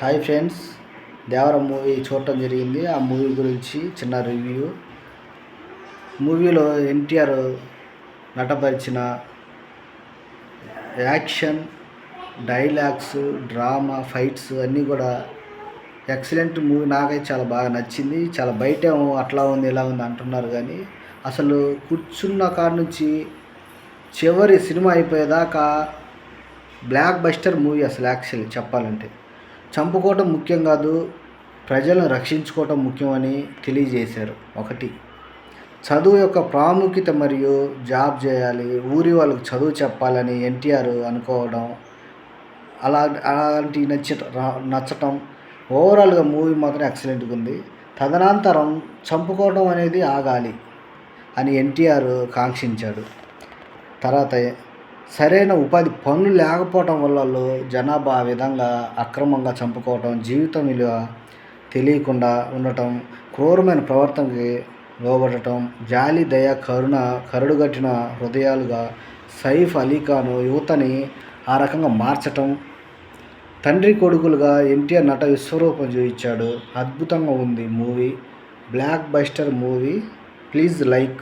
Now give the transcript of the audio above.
Hi friends, దేవరం movie చూడటం జరిగింది. ఆ మూవీ గురించి చిన్న రివ్యూ. మూవీలో ఎన్టీఆర్ నటపరిచిన యాక్షన్, డైలాగ్స్, డ్రామా, ఫైట్స్ అన్నీ కూడా ఎక్సలెంట్ మూవీ. నాకైతే చాలా బాగా నచ్చింది. చాలా బయటేమో అట్లా ఉంది ఇలా ఉంది అంటున్నారు, కానీ అసలు కూర్చున్న కాడ నుంచి చివరి సినిమా అయిపోయేదాకా బ్లాక్ బస్టర్ మూవీ. అసలు యాక్చువల్లీ చెప్పాలంటే చంపుకోవటం ముఖ్యం కాదు, ప్రజలను రక్షించుకోవటం ముఖ్యమని తెలియజేశారు. ఒకటి, చదువు యొక్క ప్రాముఖ్యత మరియు జాబ్ చేయాలి, ఊరి వాళ్ళకి చదువు చెప్పాలని ఎన్టీఆర్ అనుకోవడం, అలాంటి నచ్చటం. ఓవరాల్గా మూవీ మాత్రం ఎక్సలెంట్గా ఉంది. తదనంతరం చంపుకోవడం అనేది ఆగాలి అని ఎన్టీఆర్ కాంక్షించాడు. తర్వాత సరైన ఉపాధి పనులు లేకపోవటం వల్ల జనాభా ఆ విధంగా అక్రమంగా చంపుకోవటం, జీవితం విలువ తెలియకుండా ఉండటం, క్రూరమైన ప్రవర్తనకి లోబడటం, జాలి, దయ, కరుడుగట్టిన హృదయాలుగా సైఫ్ అలీఖాన్ యువతని ఆ రకంగా మార్చటం, తండ్రి కొడుకులుగా ఎన్టీఆర్ నట విశ్వరూపం చూపించాడు. అద్భుతంగా ఉంది movie. Block buster movie. Please like.